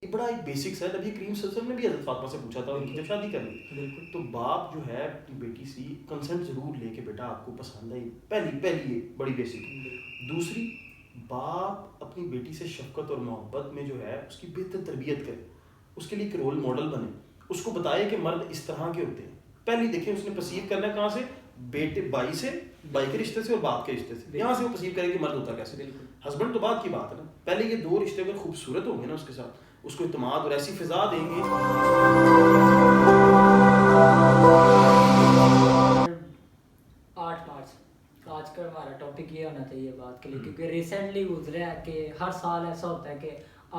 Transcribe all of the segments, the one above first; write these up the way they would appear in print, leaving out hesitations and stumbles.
بڑا ایک بیسکس ہے. نبی کریم صلی اللہ علیہ وسلم نے بھی حضرت فاطمہ سے پوچھا تھا ان کی جب شادی کرنی تو باپ جو ہے اپنی بیٹی سے کنسنٹ ضرور لے کے بیٹا آپ کو پسند ہے, پہلی یہ بڑی بیسک. دوسری, باپ اپنی بیٹی سے شفقت اور محبت میں جو ہے اس کی بہتر تربیت کرے, اس کے لیے ایک رول ماڈل بنے, اس کو بتائے کہ مرد اس طرح کے ہوتے ہیں. پہلی دیکھیں اس نے پرسیو کرنا ہے کہاں سے, بیٹے بھائی سے, بھائی کے رشتے سے اور باپ کے رشتے سے, یہاں سے وہ پرسیو کرے کہ مرد ہوتا کیسے. ہسبینڈ تو بات کی بات ہے نا, پہلے یہ دو رشتے اگر خوبصورت ہوں گے نا اس کے ساتھ, اس کو اعتماد اور ایسی فضا دیں گے. 8 مارچ آج کا ہمارا ٹاپک یہ ہونا چاہیے بات کے لیے, کیونکہ ریسنٹلی گزرا ہے کہ ہر سال ایسا ہوتا ہے کہ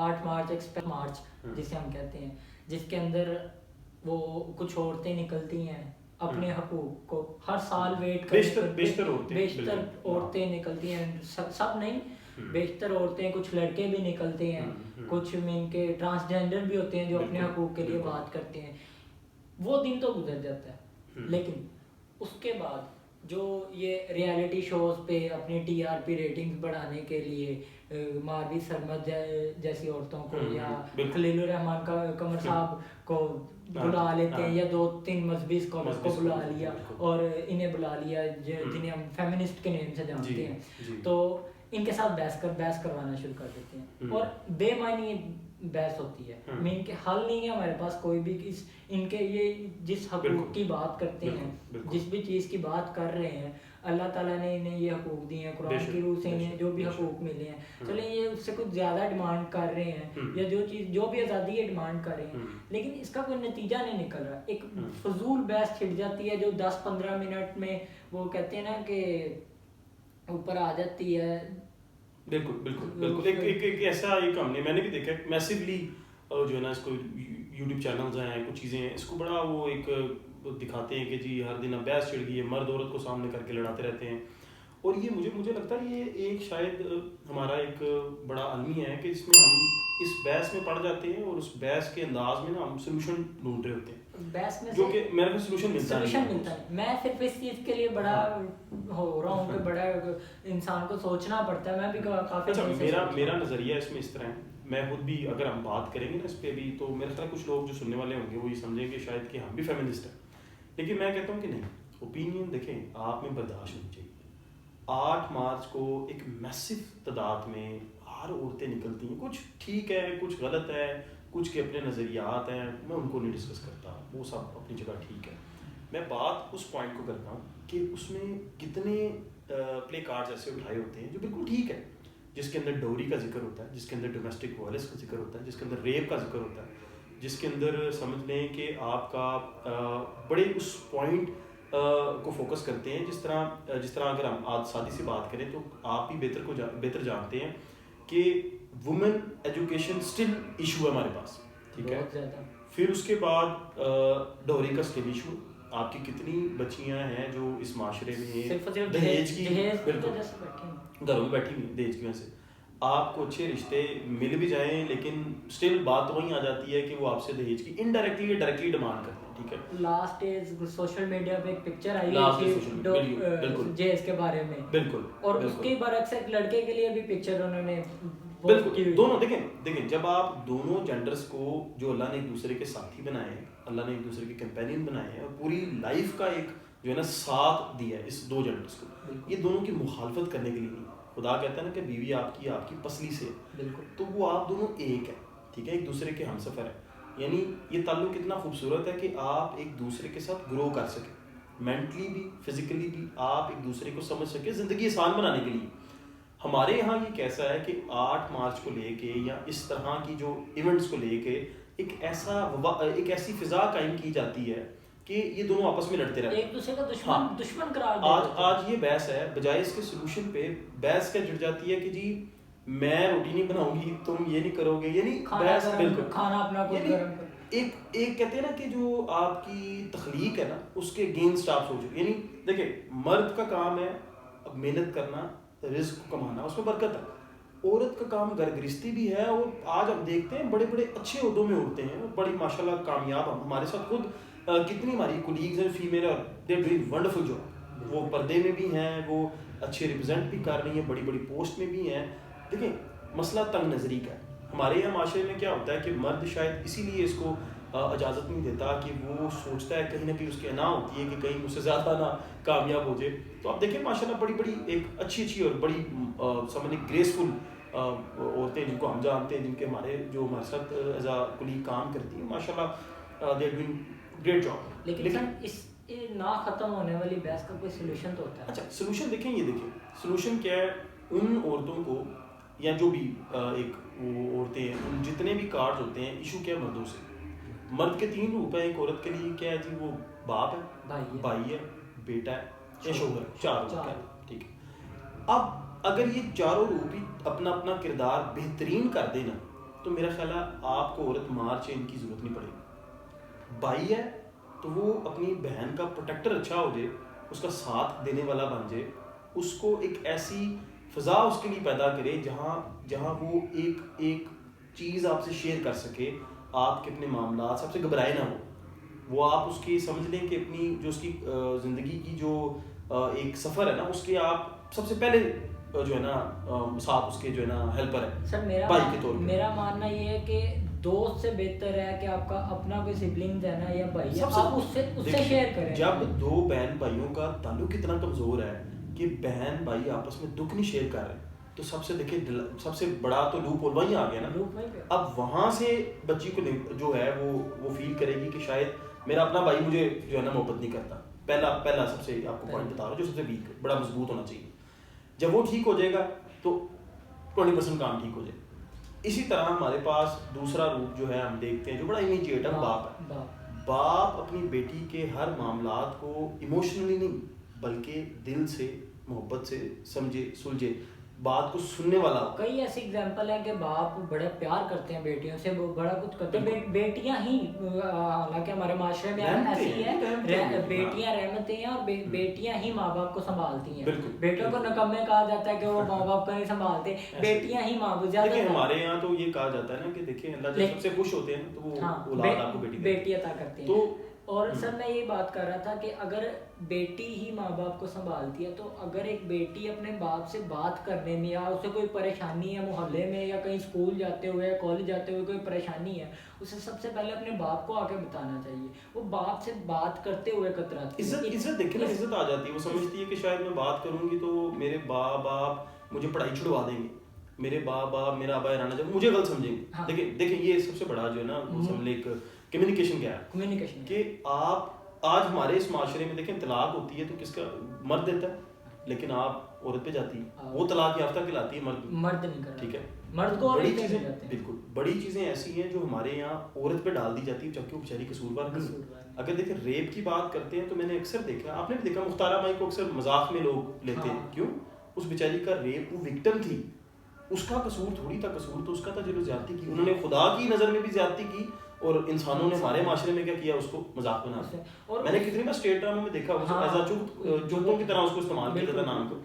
8 مارچ ایک مارچ جسے ہم کہتے ہیں, جس کے اندر وہ کچھ عورتیں نکلتی ہیں اپنے حقوق کو ہر سال ویٹ کرتے, بیشتر عورتیں نکلتی ہیں, سب نہیں, بیشتر عورتیں, کچھ لڑکے بھی نکلتے ہیں, کچھ ان کے ٹرانسجینڈر بھی ہوتے ہیں جو اپنے حقوق کے لیے بات کرتے ہیں. وہ دن تو گزر جاتا ہے, لیکن اس کے بعد جو یہ ریالٹی شوز پہ اپنی ٹی آر پی ریٹنگز بڑھانے کے لیے ماروی سرمد جیسی عورتوں کو یا خلیل الرحمان کا قمر صاحب کو بلا لیتے ہیں, یا 2-3 مذہبی اسکالر کو بلا لیا اور انہیں بلا لیا جنہیں ہم فیمنسٹ کے نیم سے جانتے ہیں, تو ان کے ساتھ بحث کروانا شروع کر دیتے ہیں, اور بے معنی بحث ہوتی ہے. ان کے حل نہیں ہے ہمارے پاس کوئی بھی, ان کے یہ جس حقوق کی بات کرتے ہیں, جس بھی چیز کی بات کر رہے ہیں, اللہ تعالیٰ نے انہیں یہ حقوق دیے ہیں, قرآن کی روح سے انہیں جو بھی حقوق ملے ہیں, چلیں یہ اس سے کچھ زیادہ ڈیمانڈ کر رہے ہیں, یا جو بھی آزادی ہے ڈیمانڈ کر رہے ہیں, لیکن اس کا کوئی نتیجہ نہیں نکل رہا. ایک فضول بحث چھڑ جاتی ہے جو 10-15 منٹ میں وہ کہتے ہیں نا کہ اوپر آ جاتی ہے. بالکل بالکل بالکل ایک ایسا ایک ہم نے میں نے بھی دیکھا میسیولی جو ہے نا, اس کو یوٹیوب چینلز ہیں, کچھ چیزیں ہیں, اس کو بڑا وہ ایک دکھاتے ہیں کہ جی ہر دن اب بحث چھڑ گئی ہے, مرد عورت کو سامنے کر کے لڑاتے رہتے ہیں. اور یہ مجھے لگتا ہے یہ ایک شاید ہمارا ایک بڑا المیہ ہے کہ اس میں ہم اس بحث میں پڑ جاتے ہیں, اور اس بحث کے انداز میں نا ہم سولوشن ڈھونڈ رہے ہوتے ہیں, بحث میں جو کہ میرے کو سولوشن ملتا نہیں. میں صرف اس چیز کے لیے بڑا ہو رہا ہوں کہ بڑا انسان کو سوچنا پڑتا ہے. میں بھی کافی میرا نظریہ اس میں اس طرح ہے, میں خود بھی اگر ہم بات کریں گے نا اس پہ بھی, تو میرے خیال کچھ لوگ جو سننے والے ہوں گے وہ یہ سمجھیں گے شاید کہ ہم بھی فیمنسٹ ہیں, لیکن میں کہتا ہوں کہ نہیں. اوپینین دیکھیں آپ میں برداشت ہونی چاہیے. 8 مارچ کو ایک میسو تعداد میں ہر عورتیں نکلتی ہیں, کچھ ٹھیک ہے, کچھ غلط ہے, کچھ کے اپنے نظریات ہیں, میں ان کو نہیں ڈسکس کرتا, وہ سب اپنی جگہ ٹھیک ہے. میں بات اس پوائنٹ کو کرتا ہوں کہ اس میں کتنے پلے کارڈز ایسے اٹھائے ہوتے ہیں جو بالکل ٹھیک ہے, جس کے اندر ڈوری کا ذکر ہوتا ہے, جس کے اندر ڈومیسٹک وائلنس کا ذکر ہوتا ہے, جس کے اندر ریپ کا ذکر ہوتا ہے, جس کے اندر سمجھ لیں کہ آپ کا بڑے اس پوائنٹ کو فوکس کرتے ہیں. جس طرح اگر ہم سادی سی بات کریں تو آپ بھی بہتر جانتے ہیں کہ وومن ایجوکیشن اسٹل ایشو ہے ہمارے پاس, ٹھیک ہے. پھر اس کے بعد ڈوری کا اسٹل ایشو, آپ کی کتنی بچیاں ہیں جو اس معاشرے میں دہیج کی گھروں میں بیٹھی ہوئی دہیج کی وجہ سے. آپ کو اچھے رشتے مل بھی جائیں لیکن اسٹل بات وہیں آ جاتی ہے کہ وہ آپ سے دہیج کی انڈائریکٹلی یا ڈائریکٹلی ڈیمانڈ کرتے ہیں, ٹھیک ہے. لاسٹ سوشل میڈیا پہ ایک پکچر آئی تھی جیز کے بارے میں, بالکل, اور اس کے برعکس ایک لڑکے کے لیے بھی پکچر انہوں نے بالکل دونوں دیکھیں جب آپ دونوں جینڈرز کو جو اللہ نے ایک دوسرے کے ساتھی بنائے ہیں, اللہ نے ایک دوسرے کے کمپینین بنائے ہیں, اور پوری لائف کا ایک جو ہے نا ساتھ دیا ہے اس دو جینڈرز کو, یہ دونوں کی مخالفت کرنے کے لیے نہیں. خدا کہتا ہے نا کہ بیوی آپ کی پسلی سے, تو وہ آپ دونوں ایک ہے, ٹھیک ہے, ایک دوسرے کے ہم سفر ہیں. یعنی یہ تعلق اتنا خوبصورت ہے کہ آپ ایک دوسرے کے ساتھ گرو کر سکیں, مینٹلی بھی فزیکلی بھی, آپ ایک دوسرے کو سمجھ سکیں زندگی آسان بنانے کے لیے. ہمارے یہاں یہ کیسا ہے کہ 8 مارچ کو لے کے یا اس طرح کی جو ایونٹس کو لے کے ایک ایسی فضا قائم کی جاتی ہے کہ یہ دونوں آپس میں لڑتے رہتے ہیں, ایک دوسرے کا دشمن قرار دیتے ہیں. آج یہ بحث ہے, بجائے اس کے سولوشن پہ بحث کیا جڑ جاتی ہے کہ جی میں روٹی نہیں بناؤں گی, تم یہ نہیں کرو گے, یعنی بحث بالکل کھانا اپنا خود گرم کر. ایک کہتے ہیں نا کہ جو آپ کی تخلیق ہے نا اس کے اگینسٹ آپ سوچو. یعنی دیکھیں مرد کا کام ہے محنت کرنا, رزق کو کمانا, اس میں برکت ہے. عورت کا کام گھر گرہستی بھی ہے, اور آج ہم دیکھتے ہیں بڑے بڑے اچھے عہدوں میں عورتیں ہیں, بڑی ماشاءاللہ کامیاب. ہمارے ساتھ خود کتنی ہماری کولیگز ہیں فیمیل, اور they are doing wonderful job, وہ پردے میں بھی ہیں, وہ اچھے ریپرزینٹ بھی کر رہی ہیں, بڑی بڑی پوسٹ میں بھی ہیں. دیکھیں مسئلہ تنگ نظری کا ہے. ہمارے یہاں معاشرے میں کیا ہوتا ہے کہ مرد شاید اسی لیے اس کو اجازت نہیں دیتا کہ وہ سوچتا ہے کہیں نہ کہیں اس کی انا ہوتی ہے کہ کہیں اس سے زیادہ نہ کامیاب ہو جائے. تو آپ دیکھیں ماشاء اللہ بڑی بڑی ایک اچھی اور بڑی سمجھنے گریسفل عورتیں جن کو ہم جانتے ہیں, جن کے جو ہمارے ساتھ ایز اے کلیگ کام کرتی ہیں, ماشاء اللہ they are doing great job. لیکن سر اس نہ ختم ہونے والی بحث کا کوئی سولوشن تو ہوتا ہے. اچھا سولوشن دیکھیں, یہ دیکھیں سولوشن کیا ہے. ان عورتوں کو یا جو بھی ایک وہ عورتیں ہیں, ان جتنے بھی کارڈ ہوتے ہیں, ایشو کیا مردوں سے. مرد کے 3 روپ ہیں ایک عورت کے لیے. کیا ہے جی, وہ باپ ہے, بھائی ہے, بیٹا ہے یا شوہر, 4 روپ ہے. ٹھیک ہے. اب اگر یہ چاروں روپ ہی اپنا اپنا کردار بہترین کر دینا تو میرا خیال ہے آپ کو عورت مار چین کی ضرورت نہیں پڑے گی. بھائی ہے تو وہ اپنی بہن کا پروٹیکٹر اچھا ہو جائے, اس کا ساتھ دینے والا بن جائے, اس کو ایک ایسی فضا اس کے لیے پیدا کرے جہاں وہ ایک چیز آپ سے شیئر کر سکے, آپ کے اپنے معاملات سب سے گھبرائے نہ ہو. وہ آپ اس کی سمجھ لیں کہ اپنی جو اس کی زندگی کی جو ایک سفر ہے نا, اس کے آپ سب سے پہلے جو ہے نا ساتھ اس کے جو ہے نا ہیلپر ہے. سر میرا ماننا یہ ہے کہ دوست سے بہتر ہے کہ آپ کا اپنا کوئی سبلنگز ہے نا یا بھائی ہے, آپ اس سے شیئر کریں. جب 2 بہن بھائیوں کا تعلق اتنا کمزور ہے کہ بہن بھائی آپس میں دکھ نہیں شیئر کر رہے, تو سب سے دیکھیں سب سے بڑا تو لوپ ہول وہیں آ گیا نا. اب وہاں سے بچی کو جو ہے وہ فیل کرے گی کہ شاید میرا اپنا بھائی مجھے جو ہے نا محبت نہیں کرتا. پہلا سب سے آپ کو پوائنٹ بتا رہا ہوں جو سب سے ویک, بڑا مضبوط ہونا چاہیے. جب وہ ٹھیک ہو جائے گا تو 20% کام ٹھیک ہو جائے. اسی طرح ہمارے پاس دوسرا روپ جو ہے ہم دیکھتے ہیں جو بڑا امیجیٹ ہے, باپ ہے. باپ اپنی بیٹی کے ہر معاملات کو ایموشنلی نہیں بلکہ دل سے محبت سے سمجھے سلجھے, بات کو سننے والا. کئی ایسی اگزامپل ہیں کہ باپ بڑے پیار کرتے ہیں بیٹیوں سے, وہ بڑا کچھ کرتے ہیں, بیٹیاں ہی حالانکہ ہمارے معاشرے میں ایسی ہے, بیٹیاں رحمتیں ہیں اور بیٹیاں ہی ماں باپ کو سنبھالتی ہیں. بیٹوں کو نکمے کہا جاتا ہے کہ وہ ماں باپ کو نہیں سنبھالتے, بیٹیاں ہی ماں باپ. دیکھیں ہمارے یہاں تو یہ کہا جاتا ہے نا کہ دیکھیں اللہ جب سب سے خوش ہوتے ہیں تو وہ اولاد آپ کو بیٹی عطا کرتے ہیں. اور سر میں یہ بات کر رہا تھا کہ اگر بیٹی ہی ماں باپ کو سنبھالتی ہے تو اگر ایک بیٹی اپنے باپ سے بات کرنے میں یا اسے کوئی پریشانی ہے محلے میں یا کہیں اسکول جاتے ہوئے یا کالج جاتے ہوئے کوئی پریشانی ہے, اسے سب سے پہلے اپنے باپ کو آ کے بتانا چاہیے. وہ باپ سے بات کرتے ہوئے کتراتی ہے, عزت دیکھیں نا, عزت آ جاتی ہے. وہ سمجھتی ہے کہ شاید میں بات کروں گی تو میرے باپ مجھے پڑھائی چھڑوا دیں گے, میرے باپ میرا ابا رانا جب مجھے غلط سمجھیں گے. دیکھیں یہ سب سے بڑا جو ہے نا سمجھ لیں ایک کمیونیکیشن کیا ہے, کمیونیکیشن کہ آپ آج ہمارے اس معاشرے میں دیکھیں طلاق ہوتی ہے تو کس کا مرد دیتا ہے, لیکن آپ عورت پہ جاتی ہے, وہ طلاق یافتہ کہلاتی ہے, مرد نہیں کرتا. ٹھیک ہے, مرد کو بڑی چیزیں بالکل بڑی چیزیں ایسی ہیں جو ہمارے یہاں عورت پہ ڈال دی جاتی ہے جبکہ وہ بیچاری قصوروار نہیں. اگر دیکھیں ریپ کی بات کرتے ہیں تو میں نے اکثر دیکھا, آپ نے بھی دیکھا, مختارہ مائی کو اکثر مذاق میں لوگ لیتے ہیں. کیوں؟ اس بیچاری کا ریپ, وہ وکٹم تھی, اس کا قصور تھوڑی تھا, قصور تو اس کا تھا جنہوں نے زیادتی کی. انہوں نے خدا کی نظر میں بھی زیادتی کی اور انسانوں نے ہمارے معاشرے میں کیا کیا, اس کو مذاق بنا دیا. اور میں نے کتنی بار اسٹیٹ ڈراموں میں دیکھا جوتوں کی طرح اس کو استعمال کیا جاتا نام کو.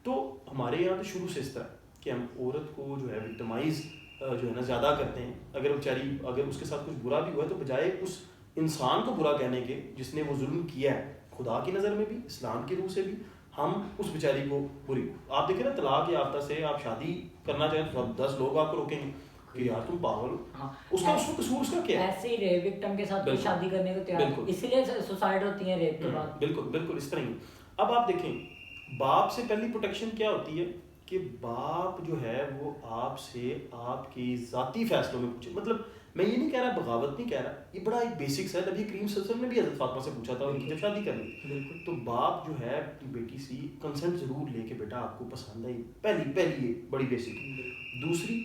تو ہمارے یہاں تو شروع سے اس طرح کہ ہم عورت کو جو ہے وکٹمائز جو ہے نا زیادہ کرتے ہیں. اگر بیچاری اگر اس کے ساتھ کچھ برا بھی ہوا ہے تو بجائے اس انسان کو برا کہنے کے جس نے وہ ظلم کیا ہے, خدا کی نظر میں بھی اسلام کی روح سے بھی, ہم اس بیچاری کو بری. آپ دیکھیں نا طلاق یافتہ سے آپ شادی کرنا چاہیں تو 10 لوگ آپ کو روکیں گے کہ یار تم پاگل ہو, اس کا قصور اس کا کیا ہے. ایسے ہی ریپ وکٹم کے ساتھ شادی کرنے کو تیار, اسی لیے سوسائڈ ہوتی ہیں ریپ کے بعد. بالکل اس طرح ہی. اب آپ دیکھیں باپ سے پہلی پروٹیکشن کیا ہوتی ہے کہ باپ جو ہے وہ آپ سے آپ کی ذاتی فیصلوں میں پوچھے. مطلب میں یہ نہیں کہہ رہا, بغاوت نہیں کہہ رہا, یہ بڑا ایک بیسکس ہے. نبی کریم صلی اللہ علیہ وسلم نے بھی حضرت فاطمہ سے پوچھا تھا ان کی جب شادی کرنی, تو باپ جو ہے اپنی بیٹی سے کنسنٹ ضرور لے کے بیٹا آپ کو پسند ہے, پہلی یہ بڑی بیسک. دوسری,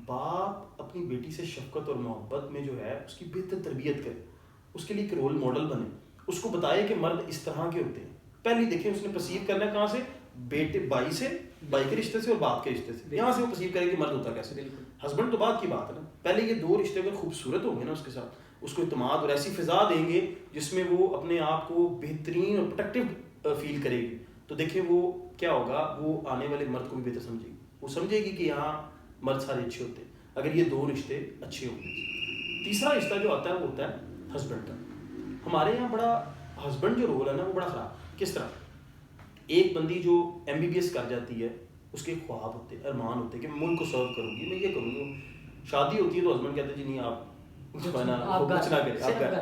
باپ اپنی بیٹی سے شفقت اور محبت میں جو ہے اس کی بہتر تربیت کرے, اس کے لیے ایک رول ماڈل بنے, اس کو بتائے کہ مرد اس طرح کے ہوتے ہیں. پہلی دیکھیں اس نے پرسیو کرنا ہے کہاں سے, بیٹے بھائی سے, بھائی کے رشتے سے اور باپ کے رشتے سے, یہاں سے وہ پرسیو کرے کہ مرد ہوتا کیسے. ہسبینڈ تو بات کی بات ہے نا, پہلے یہ 2 رشتے اگر خوبصورت ہوں گے نا اس کے ساتھ, اس کو اعتماد اور ایسی فضا دیں گے جس میں وہ اپنے آپ کو بہترین اور پروٹیکٹیو فیل کرے گی, تو دیکھیں وہ کیا ہوگا, وہ آنے والے مرد کو بھی بہتر سمجھے گی. وہ سمجھے گی کہ یہاں مرد سارے اچھے ہوتے ہیں اگر یہ 2 رشتے اچھے ہوں گے. تیسرا رشتہ جو آتا ہے وہ ہوتا ہے ہسبینڈ کا. ہمارے یہاں بڑا ہسبینڈ جو رول ہے نا وہ بڑا خراب. کس طرح, ایک بندی جو MBBS کر جاتی ہے, اس کے خواب ہوتے ہیں, ارمان ہوتے ہیں کہ میں ملک کو سرو کروں گی, میں یہ کروں گی, شادی ہوتی ہے تو ہسبینڈ کہتے ہیں جی نہیں آپ کچھ نہ کریں آپ گھر.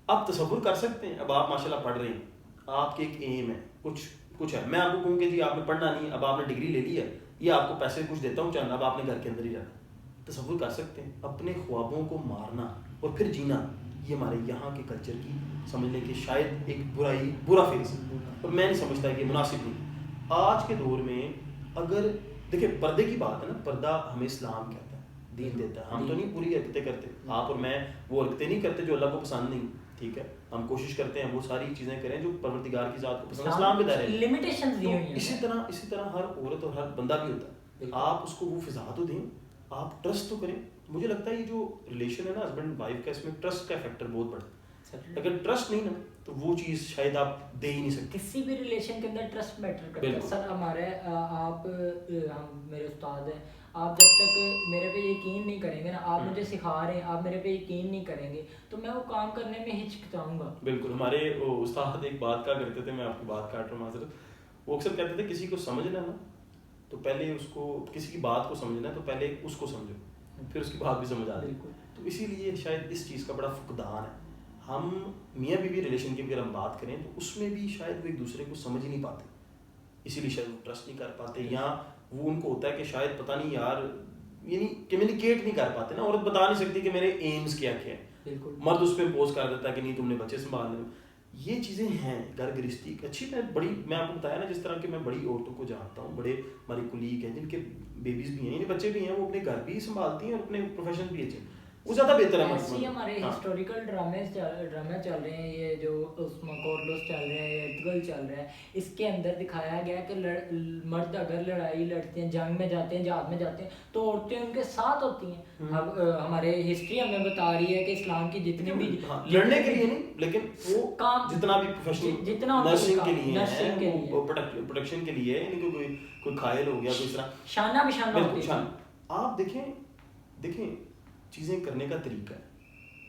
آپ تصور کر سکتے ہیں اب آپ ماشاء اللہ پڑھ رہے ہیں, آپ کے ایک ایم ہے, کچھ ہے, میں آپ کو کہوں کہ جی آپ نے پڑھنا نہیں, اب آپ نے ڈگری لے لی ہے, یہ آپ کو پیسے کچھ دیتا ہوں چاند, اب آپ نے گھر کے اندر ہی رہنا. تصور کر سکتے ہیں اپنے خوابوں کو مارنا اور پھر جینا, یہ ہمارے یہاں کے کلچر کی سمجھ لیں کہ شاید ایک برا فیز ہے, اور میں نہیں سمجھتا کہ مناسب نہیں. آج کے دور میں اگر دیکھیں پردے کی بات ہے نا, پردہ ہمیں اسلام کہتا ہے, دین دیتا ہے. ہم تو نہیں پوری حرکتیں کرتے, آپ اور میں وہ حرکتیں نہیں کرتے جو اللہ کو پسند نہیں, ٹھیک ہے, ہم کوشش کرتے ہیں وہ ساری چیزیں کریں جو پروردگار کی ذات کو پسند ہے, اسلام کے دائرے میں لمیٹیشنز دی ہوئی ہیں. اسی طرح ہر عورت اور ہر بندہ بھی ہوتا ہے, آپ اس کو وہ فضا تو دیں, آپ ٹرسٹ تو کریں. مجھے لگتا ہے یہ جو ریلیشن ہے نا ہسبینڈ وائف کا, اس میں ٹرسٹ کا فیکٹر بہت بڑا ہے. اگر ٹرسٹ نہیں نا تو وہ چیز شاید آپ دے ہی نہیں سکتے. کسی بھی ریلیشن کے اندر ٹرسٹ میٹر کرتا ہے. سر ہمارے آپ میرے استاد ہیں, آپ جب تک میرے پہ یقین نہیں کریں گے نا, آپ مجھے سکھا رہے ہیں, آپ میرے پہ یقین نہیں کریں گے تو میں وہ کام کرنے میں ہچکچاؤں گا. بالکل. ہمارے استاد ایک بات کہا کرتے تھے, میں آپ کی بات کاٹ رہا ہوں معذرت, وہ اکثر کہتے تھے کسی کو سمجھنا نا تو پہلے اس کو, کسی کی بات کو سمجھنا ہے تو پہلے اس کو سمجھو, پھر اس کی بات بھی سمجھ آ جائے. تو اسی لیے شاید اس چیز کا بڑا فقدان ہے. ہم میاں بیوی ریلیشن کی اگر ہم بات کریں تو اس میں بھی شاید وہ ایک دوسرے کو سمجھ ہی نہیں پاتے, اسی لیے شاید وہ ٹرسٹ نہیں کر پاتے, یا وہ ان کو ہوتا ہے کہ شاید پتہ نہیں یار, یعنی کمیونیکیٹ نہیں کر پاتے نا. عورت بتا نہیں سکتی کہ میرے ایمز کیا کیا ہے, مرد اس پہ امپوز کر دیتا ہے کہ نہیں تم نے بچے سنبھالنے. یہ چیزیں ہیں گھر گرہستی اچھی. میں آپ کو بتایا نا جس طرح کہ میں بڑی عورتوں کو جانتا ہوں, بڑے ہماری کولیگ ہیں جن کے بیبیز بھی ہیں, یعنی بچے بھی ہیں, وہ اپنے گھر بھی سنبھالتی ہیں اور اپنے پروفیشن بھی اچھے, وہ زیادہ بہتر ہے. ایسے ہمارے ہسٹوریکل ڈرامے چل رہے ہیں, یہ جو کورلوس چل رہے ہیں, ارطغرل چل رہا ہے, اس کے اندر دکھایا گیا کہ مرد اگر لڑائی لڑتے ہیں, جنگ میں جاتے ہیں, جہاد میں جاتے ہیں تو عورتیں ان کے ساتھ ہوتی ہیں. اب ہمارے ہسٹری ہمیں بتا رہی ہے کہ اسلام کی جتنی بھی لڑنے کے لیے نہیں, لیکن وہ کام جتنا بھی پروفیشنل, جتنا نرسنگ کے لیے ہے, پروٹیکشن کے لیے ہے, یعنی کوئی گھائل ہو گیا, کوئی طرح شانہ بشانہ ہوتی ہے. آپ دیکھیں چیزیں کرنے کا طریقہ ہے.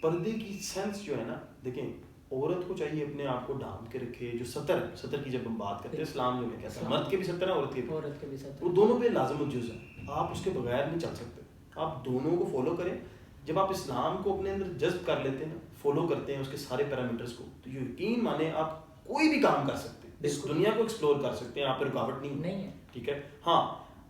پردے کی سینس جو ہے نا, دیکھیں عورت کو چاہیے اپنے آپ کو ڈھانپ کے رکھے. جو سطر کی جب ہم بات کرتے ہیں اسلام جو میں کہتا ہے, مرد کے بھی سطر ہے, عورت کے بھی سطر, وہ دونوں پہ لازم الجز ہے. آپ اس کے بغیر نہیں چل سکتے, آپ دونوں کو فالو کریں. جب آپ اسلام کو اپنے اندر جذب کر لیتے ہیں نا, فالو کرتے ہیں اس کے سارے پیرامیٹرز کو, تو یقین مانے آپ کوئی بھی کام کر سکتے ہیں, اس دنیا کو ایکسپلور کر سکتے ہیں, آپ پہ رکاوٹ نہیں ہے. ٹھیک ہے. ہاں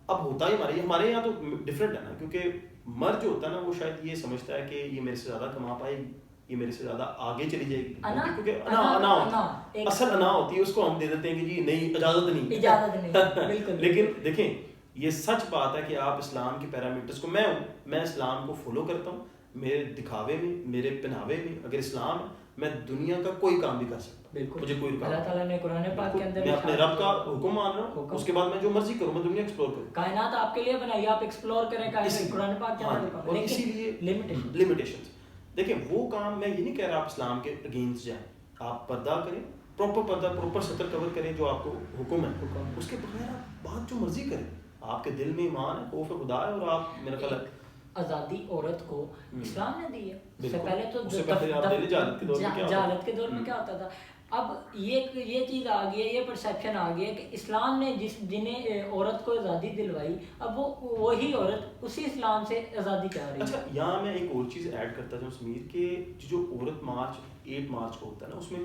اب ہوتا ہی ہمارے یہاں تو ڈفرینٹ ہے نا, کیونکہ مرد جو ہوتا ہے نا وہ شاید یہ سمجھتا ہے کہ یہ میرے سے زیادہ کما پائے گی, یہ میرے سے زیادہ آگے چلی جائے گی, کیونکہ انا ہوتی ہے, اصل انا ہوتی ہے, اس کو ہم دے دیتے ہیں کہ جی نہیں اجازت نہیں. لیکن دیکھیں یہ سچ بات ہے کہ آپ اسلام کے پیرامیٹرز کو, میں اسلام کو فالو کرتا ہوں, میرے دکھاوے میں, میرے پہناوے میں اگر اسلام ہے, میں دنیا کا کوئی کام بھی کر سکتا ہوں, مجھے کوئی رکاوٹ. اللہ تعالیٰ نے قرآن پاک کے اندر میں اپنے رب کا حکم مان رہا ہوں, اس کے بعد میں جو مرضی کروں, میں دنیا ایکسپلور کروں. کائنات آپ کے لیے بنائی, آپ ایکسپلور کریں کائنات, قرآن پاک کے اندر. اور اسی لیے لمیٹیشنز. دیکھیں وہ کام میں یہ نہیں کہہ رہا آپ اسلام کے اگینسٹ جائیں, آپ پردہ کریں, پراپر پردہ, پراپر سطر کور کریں جو آپ کو حکم ہے, اس کے بغیر آپ بات جو مرضی کریں. آپ کے دل میں ایمان ہے, خوف خدا ہے, اور آپ میرا خیال ہے آزادی عورت کو اسلام نے دی ہے. اس سے پہلے تو جہالت کے دور میں کیا ہوتا تھا. اب یہ چیز آ گئی ہے, یہ پرسیپشن آ گئی ہے کہ اسلام نے جنہیں عورت کو آزادی دلوائی, اب وہی عورت اسی اسلام سے آزادی چاہ رہی ہے. اچھا یہاں میں ایک اور چیز ایڈ کرتا ہوں سمیر, کہ جو عورت مارچ 8 مارچ کو ہوتا ہے نا, اس میں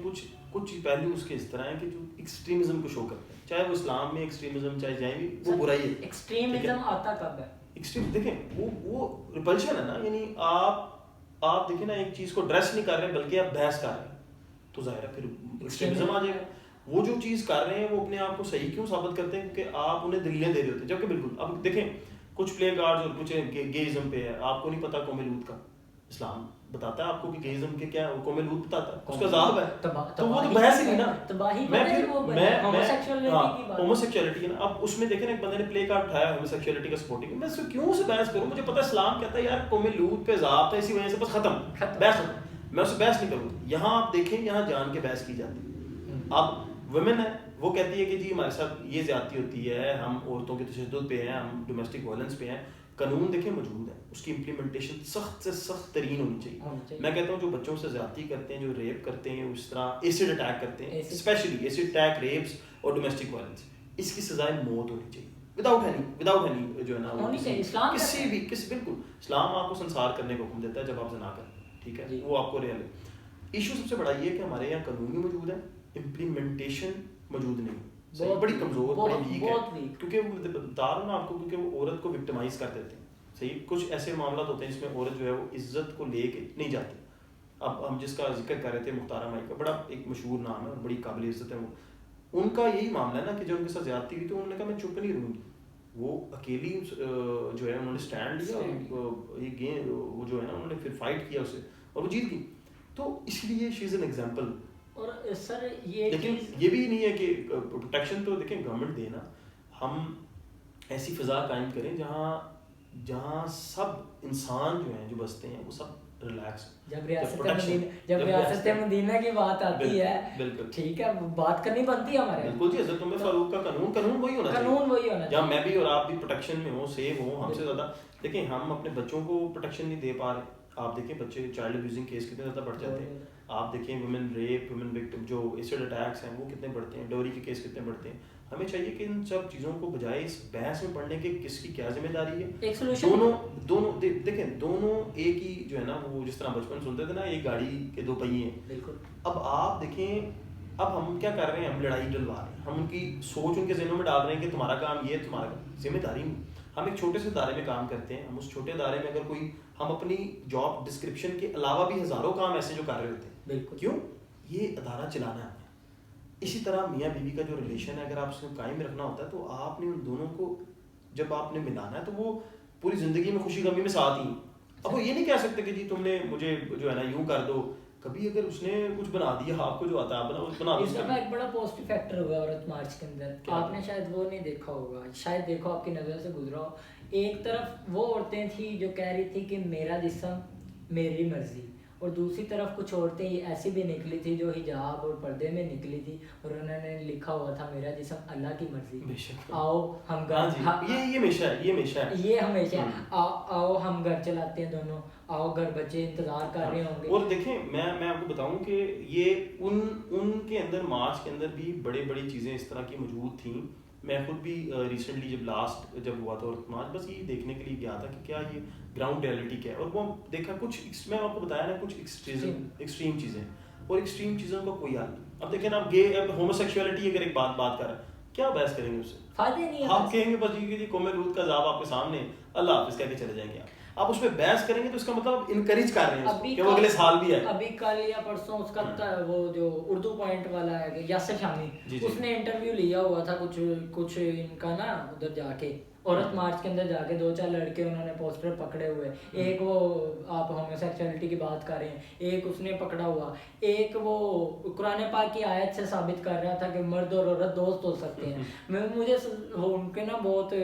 کچھ پہلو اس کے اس طرح ہیں کہ جو ایکسٹریمزم کو شو کرتے ہیں, چاہے وہ اسلام میں ایکسٹریمزم چاہے جائیں بھی, وہ برائی ہے. ایکسٹریمزم آتا کب ہے؟ دیکھیں وہ ریپلشن ہے نا, یعنی آپ دیکھیں نا ایک چیز کو ڈریس نہیں کر رہے بلکہ آپ بحث کر رہے ہیں, تو ظاہر ہے پھر ایکسٹریمزم آ جائے گا. وہ جو چیز کر رہے ہیں وہ اپنے آپ کو صحیح کیوں ثابت کرتے ہیں, کیونکہ آپ انہیں دلیلیں دے رہے ہوتے ہیں, جبکہ بالکل. اب دیکھیں کچھ پلے کارڈز اور کچھ گیزم پہ ہے, آپ کو نہیں پتا قوم لوط کا, اسلام بتاتا ہے آپ کو کہ گیزم کے کیا ہے, قوم لوط بتاتا ہے, اس کا عذاب ہے, تو وہ تو بحث ہی نہیں نا. ہوموسیکچولیٹی ہے نا. اب اس میں دیکھیں نا ایک بندے نے پلے کارڈ اٹھایا ہوموسیکچولیٹی کا سپورٹنگ, میں اس کو کیوں سے بحث کروں, مجھے پتا اسلام کہتا ہے یار قوم لوط پہ عذاب تھا, اسی وجہ سے بس ختم بحث ختم, میں اس سے بحث نہیں کروں. یہاں آپ دیکھیں یہاں جان کے بحث کی جاتی ہے. اب ویمن ہے وہ کہتی ہے کہ جی ہمارے ساتھ یہ زیادتی ہوتی ہے, ہم عورتوں کے تشدد پہ ہیں, ہم ڈومیسٹک وائلنس پہ ہیں. قانون دیکھیں موجود ہے, اس کی امپلیمنٹیشن سخت سے سخت ترین ہونی چاہیے. میں کہتا ہوں جو بچوں سے زیادتی کرتے ہیں, جو ریپ کرتے ہیں, اس طرح ایسڈ اٹیک کرتے ہیں, اسپیشلی ایسڈ اٹیک, ریپس اور ڈومیسٹک وائلنس, اس کی سزائے موت ہونی چاہیے. وداؤٹ اینی جو ہے نا ہونی چاہیے. اسلام کسی بالکل اسلام آپ کو سنسار کرنے کا حکم دیتا ہے جب آپ زنا کریں, ٹھیک ہے, وہ آپ کو ریئل ہے. ایشو سب سے بڑا یہ ہے کہ ہمارے یہاں قانون بھی موجود ہے, امپلیمنٹیشن موجود نہیں, صحیح بڑی کمزور, بڑی ویک ہے, کیونکہ وہ بتا رہا ہوں نا آپ کو, کیونکہ وہ عورت کو وکٹمائز کر دیتے ہیں. صحیح, کچھ ایسے معاملات ہوتے ہیں جس میں عورت جو ہے وہ عزت کو لے کے نہیں جاتی. اب ہم جس کا ذکر کر رہے تھے مختارہ مائی کا, بڑا ایک مشہور نام ہے اور بڑی قابل عزت ہے وہ, ان کا یہی معاملہ ہے نا کہ جب ان کے ساتھ زیادتی ہوئی تو انہوں نے کہا میں چپ نہیں رہوں گی, وہ اکیلی جو ہے انہوں نے اسٹینڈ لیا اور یہ گیم وہ جو ہے نا انہوں نے پھر فائٹ کیا اسے اور وہ جیت گئی. تو اس لیے شی از این ایگزامپل. اور سر یہ لیکن یہ بھی نہیں ہے کہ پروٹیکشن تو دیکھیں گورنمنٹ دے نا, ہم ایسی فضا قائم کریں جہاں سب انسان جو ہیں جو بستے ہیں وہ سب ریلیکس. جب ریاست مدینہ کی بات آتی ہے بالکل ٹھیک ہے, بات کرنی بنتی ہے ہمارے. بالکل جی, حضرت عمر فاروق کا قانون وہی ہونا چاہیے جہاں میں بھی اور آپ بھی پروٹیکشن میں ہوں, سیف ہوں ہم سے زیادہ. دیکھیں ہم اپنے بچوں کو پروٹیکشن نہیں دے پا رہے. آپ دیکھیں بچے چائلڈ ابیوزنگ کیس کتنے زیادہ بڑھ جاتے ہیں. آپ دیکھیں ویمن ریپ, ویمن وکٹم جو ایسڈ اٹیکس ہیں وہ کتنے بڑھتے ہیں, ڈوری کے کیس کتنے بڑھتے ہیں. ہمیں چاہیے کہ ان سب چیزوں کو بجائے اس بحث میں پڑھنے کے کس کی کیا ذمہ داری ہے, دونوں دیکھیں دونوں ایک ہی جو ہے نا, وہ جس طرح بچپن سنتے تھے نا ایک گاڑی کے دو پہیے ہیں. بالکل. اب آپ دیکھیں اب ہم کیا کر رہے ہیں, ہم لڑائی ڈلوا رہے ہیں, ہم ان کی سوچ ان کے ذہنوں میں ڈال رہے ہیں کہ تمہارا کام یہ ہے, تمہارا ذمہ داری نہیں. ہم ایک چھوٹے سے دائرے میں کام کرتے ہیں, ہم اس چھوٹے دائرے میں اگر کوئی ہم اپنی جاب ڈسکرپشن کے علاوہ بھی ہزاروں کام ایسے جو کر رہے ہوتے ہیں. بالکل. کیوں, یہ ادارہ چلانا ہے. اسی طرح میاں بیوی کا جو ریلیشن ہے اگر آپ اس کو قائم رکھنا ہوتا ہے تو آپ نے ان دونوں کو جب آپ نے ملانا ہے تو وہ پوری زندگی میں خوشی غمی میں ساتھ ہی. اب وہ یہ نہیں کہہ سکتے کہ جی تم نے مجھے جو ہے نا یوں کر دو. کبھی اگر اس نے کچھ بنا دیا آپ کو جو آتا ہے بنا دو. اس کا ایک بڑا پازیٹیو فیکٹر ہوا عورت مارچ کے اندر, آپ نے شاید وہ نہیں دیکھا ہوگا, شاید دیکھو آپ کی نظر سے گزرا ہو. ایک طرف وہ عورتیں تھیں جو کہہ رہی تھی کہ میرا جسم میری مرضی, اور دوسری طرف کچھ عورتیں ایسی بھی نکلی تھی جو حجاب اور پردے میں نکلی تھی اور انہوں نے لکھا ہوا تھا میرا جسم اللہ کی مرضی. آؤ ہم یہ ہمیشہ آؤ ہم گھر چلاتے ہیں دونوں, آؤ گھر بچے انتظار کر رہے ہوں گے. اور دیکھیں میں آپ کو بتاؤں کہ یہ ان کے اندر مارچ کے اندر بھی بڑی چیزیں اس طرح کی موجود تھیں. میں خود بھی ریسنٹلی جب ہوا تھا اور مارچ بس یہ دیکھنے کے لیے گیا تھا کہ کیا یہ گراؤنڈ ریئلٹی کیا ہے, اور وہ دیکھا کچھ میں آپ کو بتایا نا کچھ ایکسٹریم چیزیں, اور ایکسٹریم چیزوں کا کوئی حل نہیں. اب دیکھیں نا گے ہومو سیکشولیٹی اگر ایک بات کر رہا ہے, کیا بحث کریں گے اس سے, فائدہ نہیں ہے. آپ کہیں گے بس جی قوم لوط کا عذاب آپ کے سامنے, اللہ حافظ کہہ کے چلے جائیں گے. آپ اس پہ بحث کریں گے تو اس کا مطلب انکریج کر رہے ہیں کہ وہ اگلے سال بھی ہے. ابھی کل یا پرسوں اس کا وہ جو اردو پوائنٹ والا ہے یاسر شامی, اس نے انٹرویو لیا ہوا تھا کچھ ان کا نا ادھر جا کے عورت مارچ کے اندر جا کے 2-4 لڑکے انہوں نے پوسٹر پکڑے ہوئے. ایک وہ آپ ہومو سیکشولیٹی کی بات کر رہے ہیں, ایک اس نے پکڑا ہوا, ایک وہ قرآن پاک کی آیت سے ثابت کر رہا تھا کہ مرد اور عورت دوست ہو سکتے ہیں. مجھے ان کے نا بہت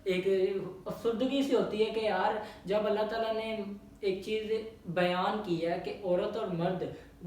ایک افسردگی سی ہوتی ہے کہ یار جب اللہ تعالیٰ نے ایک چیز بیان کی ہے کہ عورت اور مرد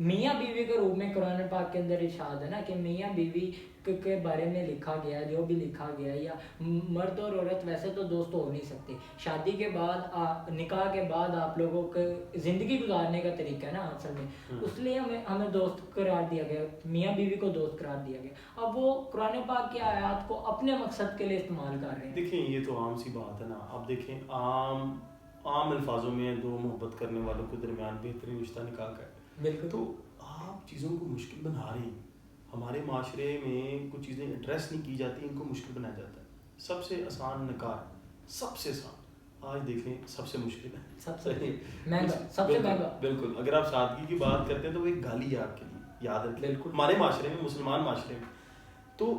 میاں بیوی کے روپ میں قرآن پاک کے اندر ارشاد ہے نا کہ میاں بیوی کے بارے میں لکھا گیا ہے, جو بھی لکھا گیا ہے, یا مرد اور عورت ویسے تو دوست ہو نہیں سکتے. شادی کے بعد نکاح کے بعد آپ لوگوں کے زندگی گزارنے کا طریقہ ہے نا اصل میں, اس لیے ہمیں دوست قرار دیا گیا, میاں بیوی کو دوست قرار دیا گیا. اب وہ قرآن پاک کی آیات کو اپنے مقصد کے لیے استعمال کر رہے ہیں. دیکھیں یہ تو عام سی بات ہے نا. اب دیکھیں عام الفاظوں میں دو محبت کرنے والوں کے درمیان بہترین رشتہ نکاح کا ہے. بالکل. تو آپ چیزوں کو مشکل بنا رہے ہیں. ہمارے معاشرے میں کچھ چیزیں ایڈریس نہیں کی جاتی, ان کو مشکل بنایا جاتا ہے. سب سے آسان نکاح, سب سے آسان, آج دیکھ لیں سب سے مشکل ہے, سب سے مہنگا. بالکل. اگر آپ سادگی کی بات کرتے ہیں تو وہ ایک گالی ہے آپ کے لیے, یاد رکھیں. ہمارے معاشرے میں, مسلمان معاشرے میں تو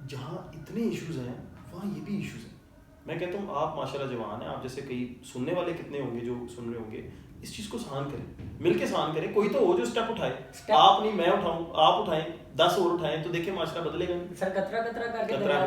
جہاں اتنے ایشوز ہیں وہاں یہ بھی ایشوز ہیں. میں کہتا ہوں آپ ماشاءاللہ جوان ہیں, آپ جیسے کئی سننے والے کتنے ہوں گے جو سن رہے ہوں گے, اس چیز کو سان کریں, مل کے سان کریں. کوئی تو ہو جو اسٹیپ اٹھائے, آپ نہیں میں اٹھاؤں, آپ اٹھائیں, 10 اور اٹھائیں, تو دیکھیں معاشرہ بدلے گا. سر کترا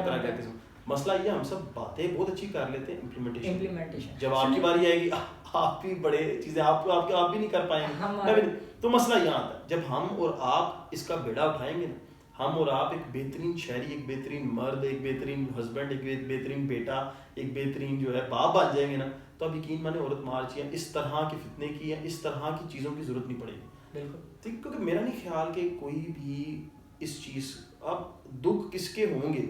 کر کے مسئلہ یہ ہم سب باتیں بہت اچھی کر لیتے ہیں, امپلیمنٹیشن جب آپ کی باری آئے گی آپ بھی بڑے چیزیں آپ بھی نہیں کر پائیں گے. تو مسئلہ یہاں آتا ہے جب ہم اور آپ اس کا بیڑا اٹھائیں گے نا, ہم اور آپ ایک بہترین شہری, ایک بہترین مرد, ایک بہترین ہسبینڈ, ایک بہترین بیٹا, ایک بہترین جو ہے باپ بن جائیں گے نا, تو اب یقین مانے عورت مارچ یا اس طرح کے فتنے کی یا اس طرح کی چیزوں کی ضرورت نہیں پڑے گی. بالکل. کیونکہ میرا نہیں خیال کہ کوئی بھی اس چیز, اب دکھ کس کے ہوں گے,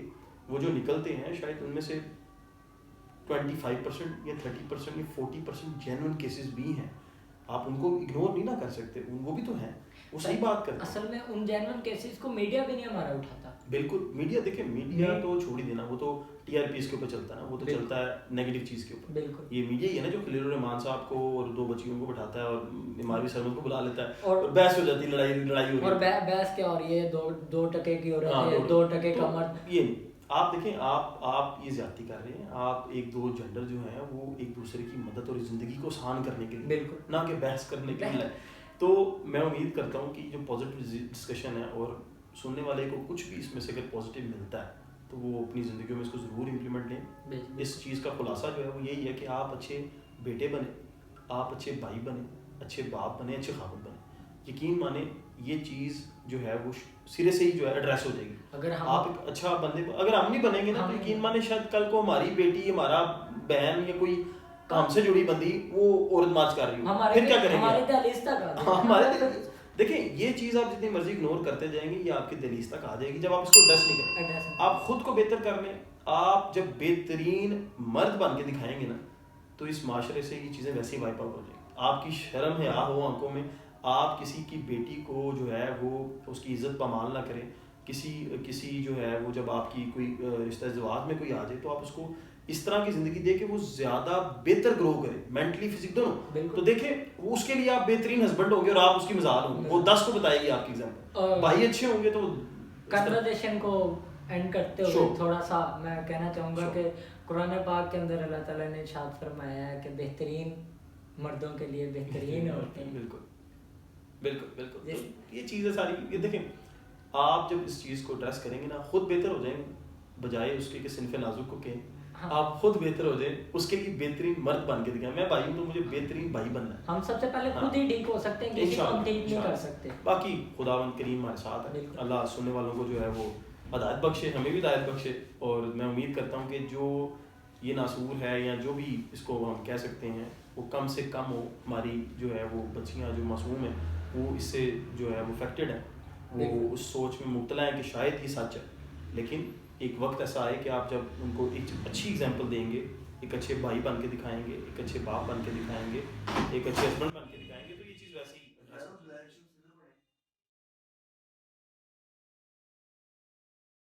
وہ جو نکلتے ہیں شاید ان میں سے 25% یا 30% یا 40% جینوئن کیسز بھی ہیں. آپ ان کو اگنور نہیں نہ کر سکتے, وہ بھی تو ہیں, وہ صحیح بات کرتے ہیں. اصل میں ان جینوئن کیسز کو میڈیا بھی نہیں ہمارا اٹھاتا. بالکل, میڈیا دیکھیں, میڈیا تو چھوڑ ہی دینا, وہ تو ٹی آر پیز کے اوپر چلتا ہے نا, وہ تو چلتا ہے نیگیٹو چیز کے اوپر. بالکل, یہ میڈیا ہی ہے نا جو خلیل الرحمان صاحب کو اور 2 بچیوں کو بٹھاتا ہے اور اماروی سرمد کو بلا لیتا ہے اور بحث ہو جاتی ہے, لڑائی ہو رہی ہے. اور بحث کیا ہو رہی ہے, 2 ٹکے کی ہو رہی ہے, 2 ٹکے کا مرد. یہ آپ دیکھیں, آپ یہ زیادتی کر رہے ہیں. آپ 1-2 جنڈر جو ہیں وہ ایک دوسرے کی مدد اور زندگی کو آسان کرنے کے لیے, نہ کہ بحث کرنے کے لیے. تو میں امید کرتا ہوں کہ جو پازیٹیو ڈسکشن ہے اور سننے والے کو کچھ بھی اس میں سے اگر پازیٹیو ملتا ہے تو وہ اپنی زندگیوں میں اس کو ضرور امپلیمنٹ لیں. اس چیز کا خلاصہ جو ہے وہ یہی ہے کہ آپ اچھے بیٹے بنیں, آپ اچھے بھائی بنیں, اچھے باپ بنیں, اچھے خاوند بنیں. یقین مانیں یہ چیز جو ہے وہ سرے سے ہی جو ہے ایڈریس ہو جائے گی. اگر آپ ایک اچھا بندے, اگر ہم نہیں بنیں گے نا تو یقین مانیں شاید کل کو ہماری بیٹی, ہمارا بہن یا کوئی کام سے جڑی بندی وہ عورت مارچ کر رہی ہو, پھر کیا کریں گے ہمارے. دیکھیں یہ چیز آپ جتنی مرضی اگنور کرتے جائیں گے یہ آپ کی دہلیز تک آ جائے گی جب آپ اس کو ایڈریس نہیں کریں گے. آپ خود کو بہتر کر لیں. آپ جب بہترین مرد بن کے دکھائیں گے نا تو اس معاشرے سے یہ چیزیں ویسے ہی وائپ آؤٹ ہو جائیں گی. آپ کی شرم ہے ہو آنکھوں میں, آپ کسی کی بیٹی کو جو ہے وہ اس کی عزت پامال نہ کریں. کسی جو ہے وہ جب آپ کی کوئی رشتہ ازدواج میں کوئی آ جائے تو آپ اس کو اس طرح کی زندگی دے کہ وہ زیادہ بہتر گرو کرے, مینٹلی فزک دونوں. تو دیکھیں اس کے لیے آپ بہترین ہسبینڈ ہوں گے اور آپ اس کی مثال ہوں گے, وہ 10 کو بتائے گی آپ کی ایگزامپل. بھائی اچھے ہوں گے تو. کنورسیشن کو اینڈ کرتے ہوئے تھوڑا سا میں کہنا چاہوں گا کہ قرآن پاک کے اندر اللہ تعالیٰ نے ارشاد فرمایا ہے کہ بہترین مردوں کے لیے بہترین عورتیں. بالکل بالکل بالکل. یہ چیزیں ساری, یہ دیکھیں آپ جب اس چیز کو ایڈریس کریں گے نا خود بہتر ہو جائیں گے, بجائے اس کے کہ صنف نازک کو کہیں. آپ خود بہتر ہو جائیں, اس کے لیے بہترین مرد بن کے دکھائیں. میں بھائی ہوں تو مجھے بہترین بھائی بننا ہے. ہم سب سے پہلے خود ہی ٹھیک ہو سکتے ہیں, کسی کو ہم ٹھیک نہیں کر سکتے. باقی خداوند کریم ہمارے ساتھ ہے. اللہ سننے والوں کو جو ہے وہ ہدایت بخشے, ہمیں بھی ہدایت بخشے. اور میں امید کرتا ہوں کہ جو یہ ناسور ہے یا جو بھی اس کو ہم کہہ سکتے ہیں وہ کم سے کم ہو. ہماری جو ہے وہ بچیاں جو معصوم ہیں وہ اس سے جو ہے وہ افیکٹڈ ہیں, وہ اس سوچ میں مبتلا ہیں کہ شاید یہ سچ ہے. لیکن ایک وقت ایسا آئے کہ آپ جب ان کو ایک اچھی اگزامپل دیں گے, ایک اچھے بھائی بن کے دکھائیں گے, ایک اچھے باپ بن کے دکھائیں گے, ایک اچھے ہسبینڈ بن کے دکھائیں گے, تو یہ چیز ویسے ہی